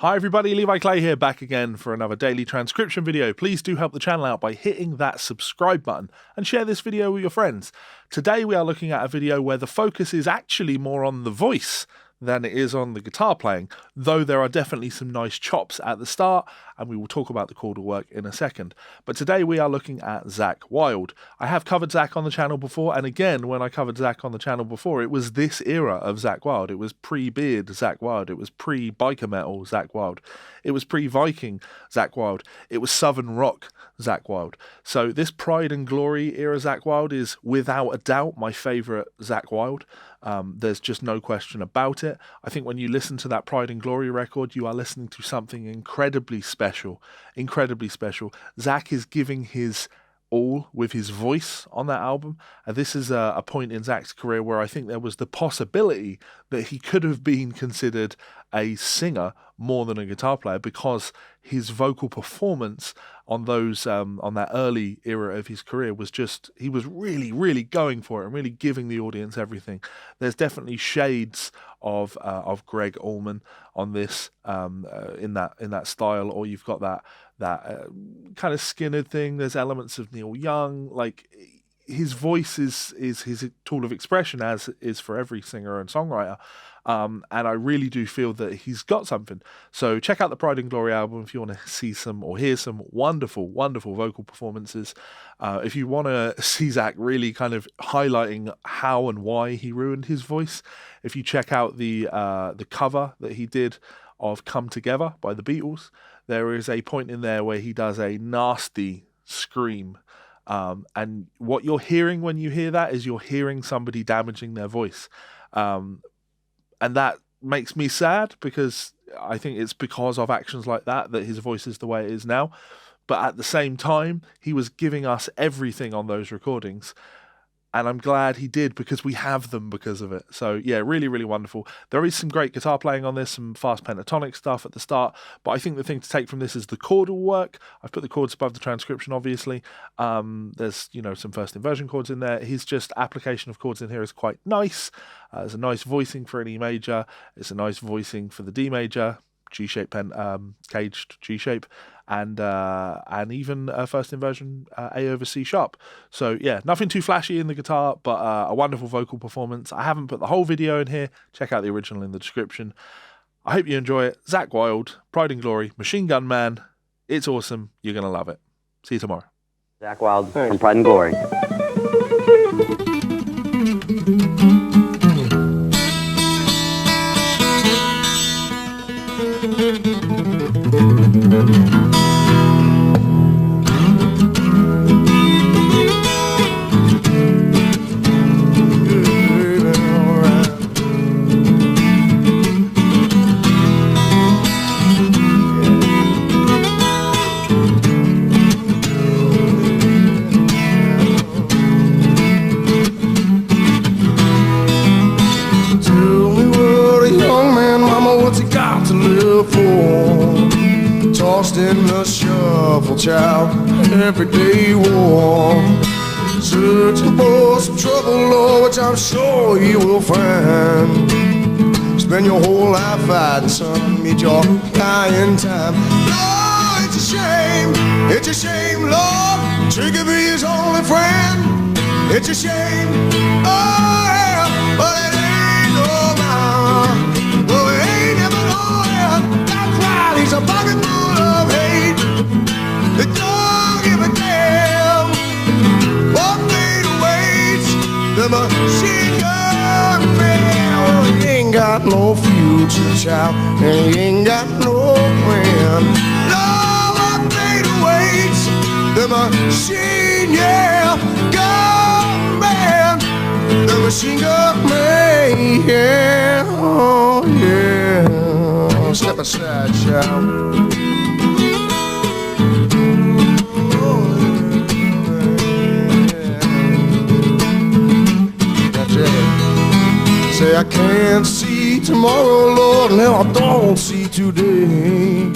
Hi everybody, Levi Clay here, back again for another daily transcription video. Please do help the channel out by hitting that subscribe button and share this video with your friends. Today we are looking at a video where the focus is actually more on the voice than it is on the guitar playing, though there are definitely some nice chops at the start, and we will talk about the chordal work in a second. But today we are looking at Zakk Wylde. I have covered Zakk on the channel before, and again, when I covered Zakk on the channel before, it was this era of Zakk Wylde. It was pre-beard Zakk Wylde. It was pre-biker metal Zakk Wylde. It was pre-Viking Zakk Wylde. It was Southern rock Zakk Wylde. So this Pride and Glory era Zakk Wylde is without a doubt my favourite Zakk Wylde. There's just no question about it. I think when you listen to that Pride and Glory record, you are listening to something incredibly special. Incredibly special. Zakk is giving his all with his voice on that album, and this is a point in Zakk's career where I think there was the possibility that he could have been considered a singer more than a guitar player, because his vocal performance on those on that early era of his career was just, he was really going for it and really giving the audience everything. There's definitely shades of Greg Allman on this in that style, or you've got that kind of Skinner thing. There's elements of Neil Young. Like, his voice is his tool of expression, as is for every singer and songwriter. And I really do feel that he's got something. So check out the Pride and Glory album if you want to see some or hear some wonderful vocal performances. If you want to see Zakk really kind of highlighting how and why he ruined his voice, if you check out the cover that he did of Come Together by the Beatles, there is a point in there where he does a nasty scream. And what you're hearing when you hear that is you're hearing somebody damaging their voice. And that makes me sad, because I think it's because of actions like that his voice is the way it is now. But at the same time, he was giving us everything on those recordings. And I'm glad he did, because we have them because of it. So yeah, really wonderful. There is some great guitar playing on this, some fast pentatonic stuff at the start. But I think the thing to take from this is the chordal work. I've put the chords above the transcription, obviously. There's, some first inversion chords in there. His just application of chords in here is quite nice. There's a nice voicing for an E major. It's a nice voicing for the D major, G-shape caged G-shape, and even a first inversion A over C sharp. So yeah, nothing too flashy in the guitar, but a wonderful vocal performance. I haven't put the whole video in here. Check out the original in the description. I hope you enjoy it. Zakk Wylde, Pride and Glory, Machine Gun Man. It's awesome. You're gonna love it. See you tomorrow. Zakk Wylde from Pride and Glory. Tossed in the shuffle, child, everyday war. Searching for some trouble, Lord, which I'm sure you will find. Spend your whole life fighting, son, meet your dying time. Lord, it's a shame, Lord, Trigger be his only friend. It's a shame, oh yeah, but it ain't no mama. Well, it ain't never no end. That's right, he's a bucket full of hate. It don't give a damn what fate awaits. The machine gun man, he ain't got no future, child, and he ain't got no plan. No, what fate awaits. The machine, yeah, gun man, the machine gun man, yeah, oh yeah. Step aside, child. Say I can't see tomorrow, Lord, and I don't see today.